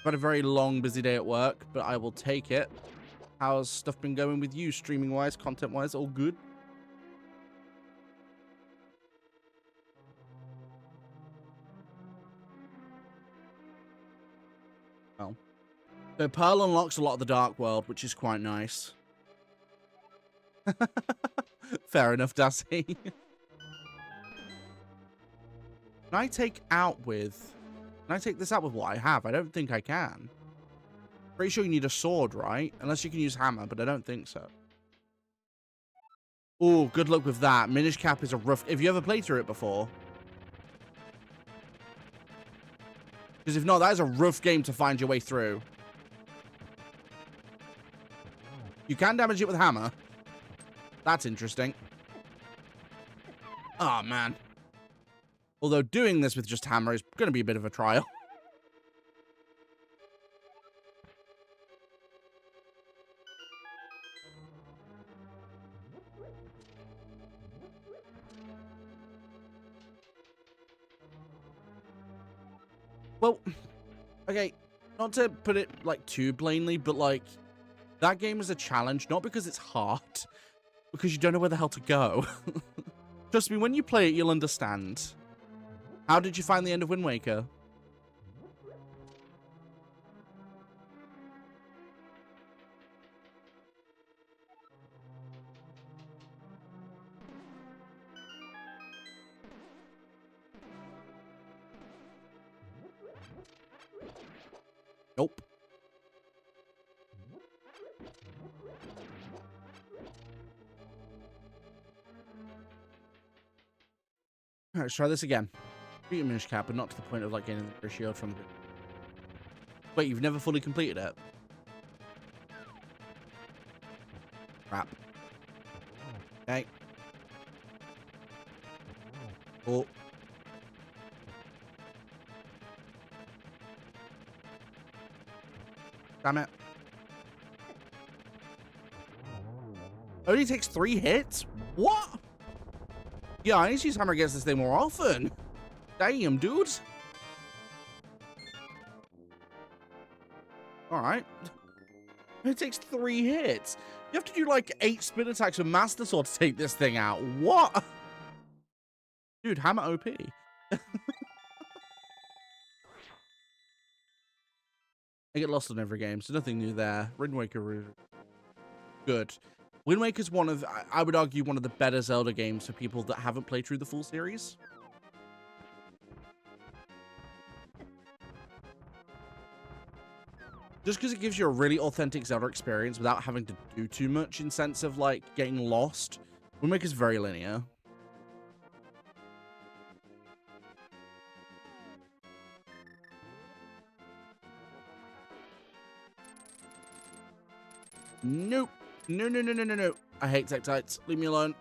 Had a very long, busy day at work, but I will take it. How's stuff been going with you, streaming-wise, content-wise? All good? Oh. So Pearl unlocks a lot of the Dark World, which is quite nice. Fair enough, Dassy. Can I take out with... Can I take this out with what I have? I don't think I can. Pretty sure you need a sword, right? Unless you can use hammer, but I don't think so. Oh, good luck with that. Minish Cap is a rough... Have you ever played through it before? Because if not, that is a rough game to find your way through. You can damage it with hammer. That's interesting. Oh, man. Although doing this with just hammer is going to be a bit of a trial. Well, okay, not to put it, like, too plainly, but, like, that game is a challenge, not because it's hard, because you don't know where the hell to go. Trust me, when you play it, you'll understand. How did you find the end of Wind Waker? Nope. Alright, let's try this again. Beat a Minish Cap, but not to the point of, like, getting the shield from... Wait, you've never fully completed it? Crap. Okay. Oh. Damn it. Only takes 3 hits? What? Yeah, I need to use hammer against this thing more often. Damn, dude. Alright. It takes 3 hits. You have to do like 8 spin attacks with Master Sword to take this thing out. What? Dude, hammer OP. I get lost on every game, so nothing new there. Wind Waker, good. Wind Waker's one of, I would argue, one of the better Zelda games for people that haven't played through the full series. Just because it gives you a really authentic Zelda experience without having to do too much in sense of, like, getting lost. Wind Waker's very linear. Nope. No, no, no, no, no, no. I hate Tektites. Leave me alone.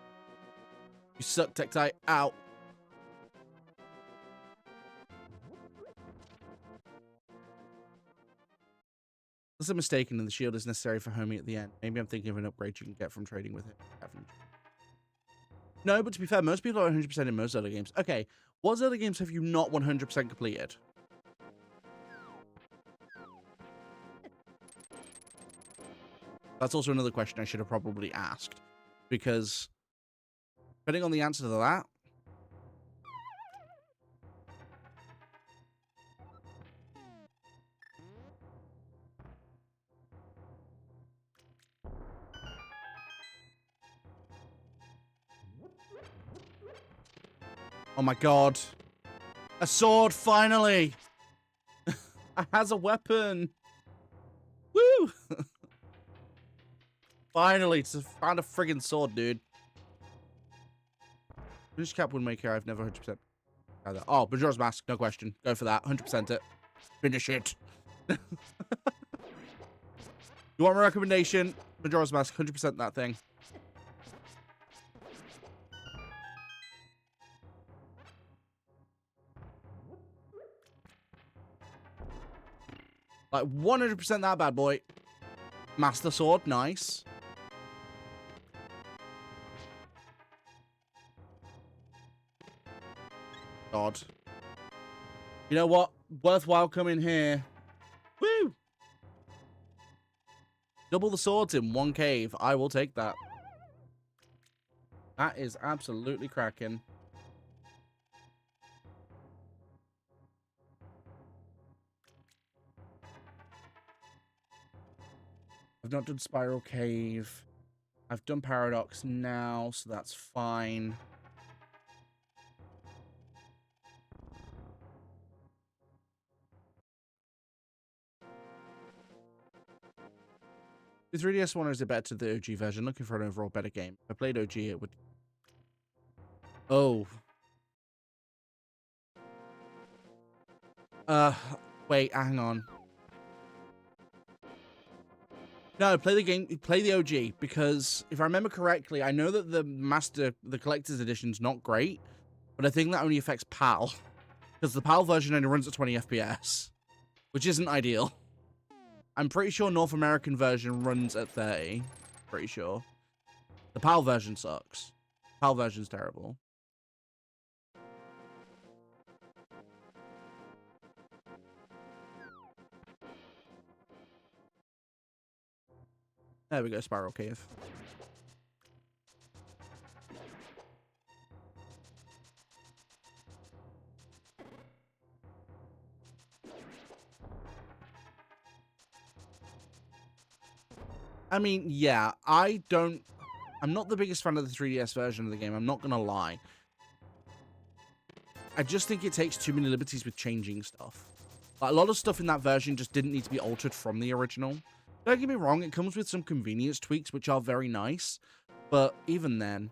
You suck, Tektite. Ow. There's a mistake and the shield is necessary for homing at the end. Maybe I'm thinking of an upgrade you can get from trading with it. No, but to be fair, most people are 100% in most Zelda games. Okay, what Zelda games have you not 100% completed? That's also another question I should have probably asked. Because, depending on the answer to that... Oh my god. A sword, finally! It has a weapon! Woo! Finally, found a friggin' sword, dude. Finish Cap Wind Waker, I've never 100%. Oh, Majora's Mask, no question. Go for that, 100% it. Finish it. You want my recommendation? Majora's Mask, 100% that thing. Like, 100% that bad boy. Master Sword, nice. God. You know what? Worthwhile coming here. Woo! Double the swords in one cave. I will take that. That is absolutely cracking. I've not done Spiral Cave. I've done Paradox now, so that's fine. The 3DS one is a better to the OG version. Looking for an overall better game. If I played OG, it would... Oh. Wait, hang on. No, play the game, play the OG, because if I remember correctly, I know that the collector's edition's not great, but I think that only affects PAL, because the PAL version only runs at 20 FPS, which isn't ideal. I'm pretty sure North American version runs at 30, pretty sure. The PAL version sucks. PAL version's terrible. There we go, Spiral Cave. I mean, yeah, I'm not the biggest fan of the 3DS version of the game, I'm not gonna lie. I just think it takes too many liberties with changing stuff. Like, a lot of stuff in that version just didn't need to be altered from the original. Don't get me wrong, it comes with some convenience tweaks, which are very nice. But even then,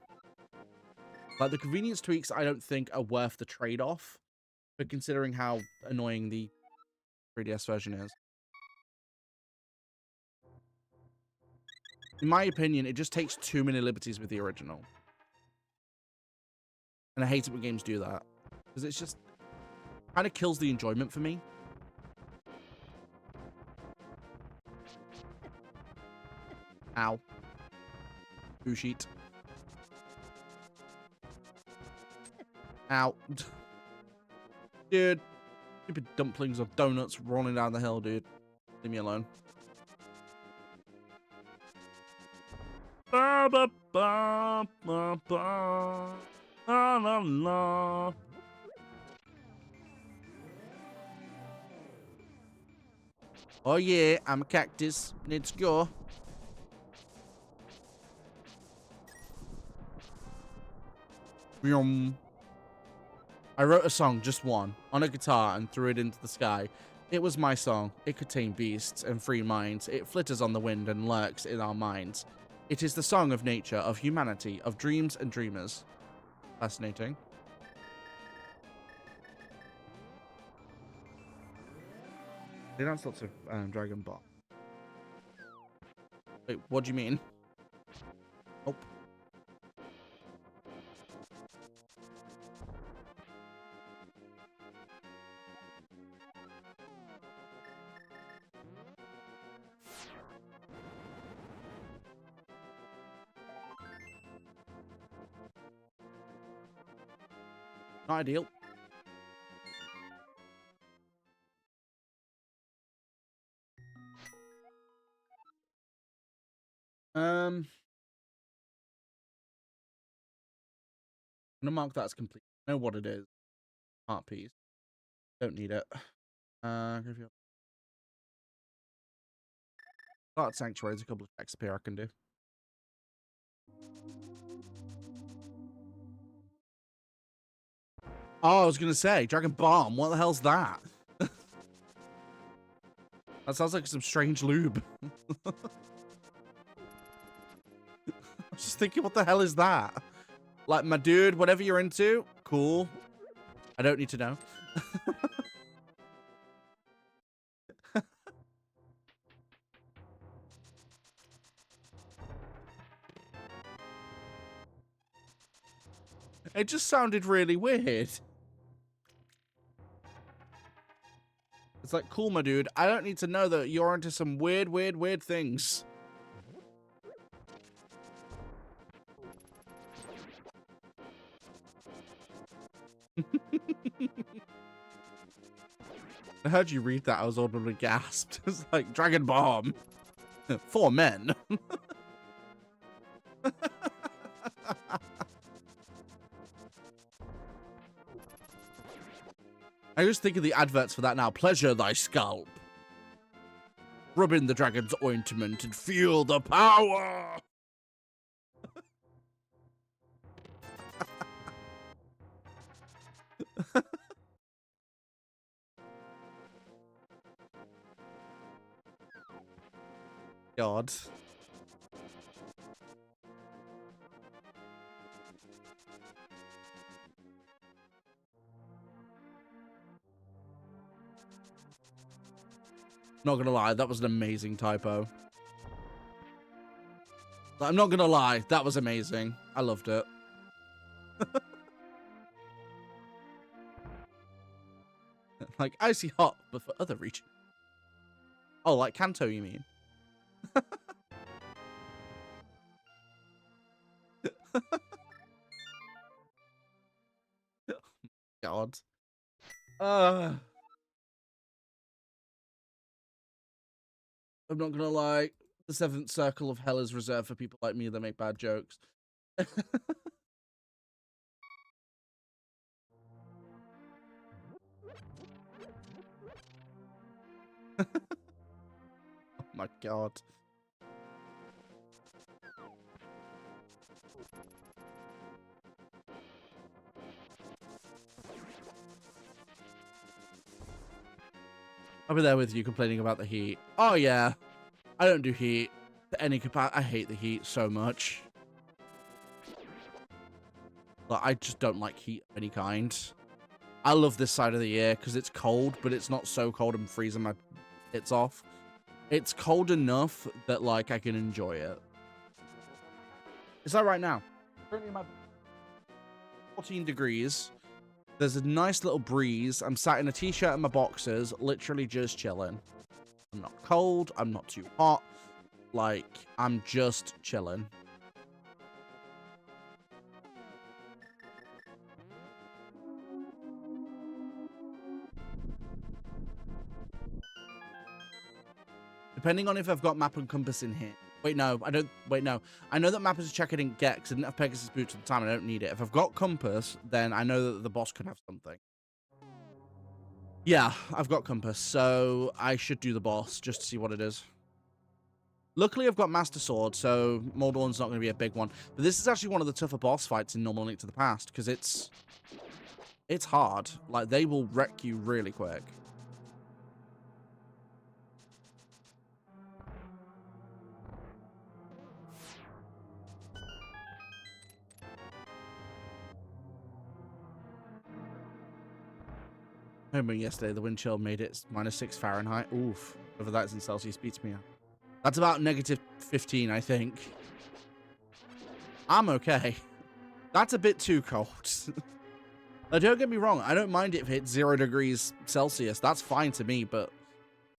like, the convenience tweaks, I don't think are worth the trade-off. But considering how annoying the 3DS version is. In my opinion, it just takes too many liberties with the original. And I hate it when games do that. Because it's just... kind of kills the enjoyment for me. Ow. Boo sheet. Ow. Dude. Stupid dumplings or donuts rolling down the hill, dude. Leave me alone. Ba ba ba ba ba. La la la. Oh yeah, I'm a cactus. Let's go. I wrote a song, just one, on a guitar and threw it into the sky. It was my song. It contained beasts and free minds. It flitters on the wind and lurks in our minds. It is the song of nature, of humanity, of dreams and dreamers. Fascinating. They dance lots of Dragon Ball. Wait, what do you mean? Oh. Not ideal. I'm gonna mark that as complete. I know what it is. Art piece. Don't need it. Art Sanctuary. There's a couple of checks up here I can do. Oh, I was gonna say Dragon Bomb. What the hell's that? That sounds like some strange lube. I was just thinking, what the hell is that? Like, my dude, whatever you're into, cool. I don't need to know. It just sounded really weird. It's like, cool, my dude. I don't need to know that you're into some weird things. I heard you read that. I was audibly gasped. It's like, Dragon Bomb. For men. I just think of the adverts for that now. Pleasure thy scalp. Rub in the dragon's ointment and feel the power. God. Not gonna lie, that was an amazing typo. I'm not gonna lie, that was amazing. I loved it. Like icy hot, but for other regions. Oh, like Kanto, you mean? God. I'm not gonna lie. The seventh circle of hell is reserved for people like me that make bad jokes. Oh my God. I'll be there with you complaining about the heat. Oh yeah. I don't do heat to any capacity. I hate the heat so much. Like, I just don't like heat of any kind. I love this side of the year because it's cold, but it's not so cold I'm freezing my tits off. It's cold enough that, like, I can enjoy it. Is that right now? Currently, my 14 degrees. There's a nice little breeze. I'm sat in a t-shirt and my boxers, literally just chilling. I'm not cold. I'm not too hot. Like, I'm just chilling. Depending on if I've got map and compass in here. Wait, no, I don't. Wait, no. I know that map is a check I didn't get because I didn't have Pegasus boots at the time. I don't need it. If I've got compass, then I know that the boss could have something. Yeah, I've got compass, so I should do the boss just to see what it is. Luckily, I've got Master Sword, so Moldorn's not going to be a big one. But this is actually one of the tougher boss fights in normal Link to the Past, because it's hard. Like, they will wreck you really quick. I remember yesterday, the wind chill made it -6 Fahrenheit. Oof. Whether that's in Celsius beats me out. That's about -15, I think. I'm okay. That's a bit too cold. Now, don't get me wrong. I don't mind it if it hits 0 degrees Celsius. That's fine to me, but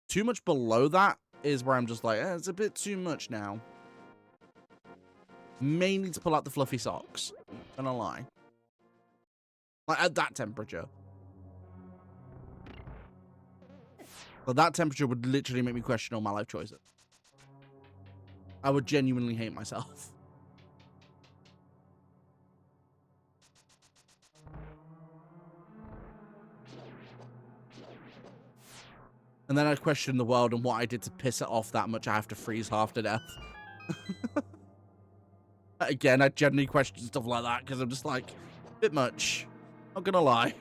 too much below that is where I'm just like, it's a bit too much now. May need to pull out the fluffy socks. Not gonna lie. Like, at that temperature. But that temperature would literally make me question all my life choices. I would genuinely hate myself. And then I'd question the world and what I did to piss it off that much I have to freeze half to death. Again, I generally question stuff like that because I'm just like, a bit much. Not gonna lie.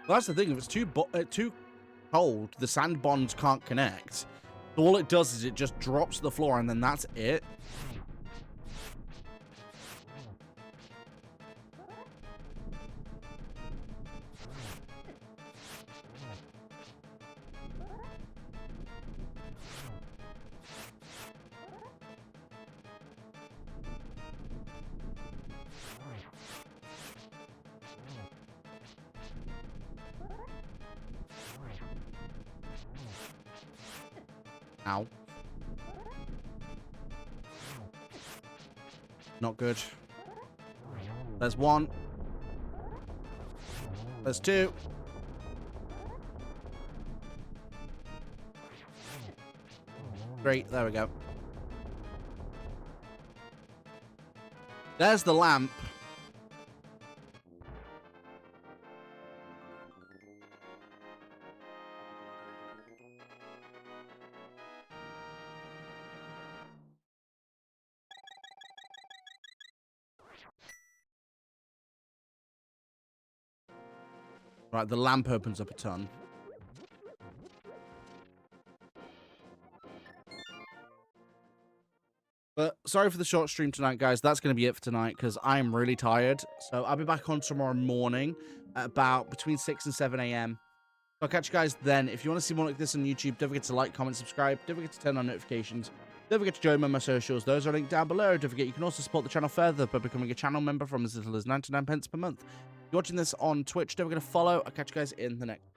Well, that's the thing. If it's too cold, the sand bonds can't connect. So all it does is it just drops to the floor, and then that's it. Ow. Not good. There's one. There's two. Great, there we go. There's the lamp. Right, the lamp opens up a ton. But sorry for the short stream tonight, guys. That's going to be it for tonight because I am really tired. So I'll be back on tomorrow morning at about between 6 and 7 a.m. I'll catch you guys then. If you want to see more like this on YouTube, don't forget to like, comment, subscribe. Don't forget to turn on notifications. Don't forget to join me on my socials. Those are linked down below. Don't forget you can also support the channel further by becoming a channel member from as little as 99 pence per month. If you're watching this on Twitch, don't forget to follow. I'll catch you guys in the next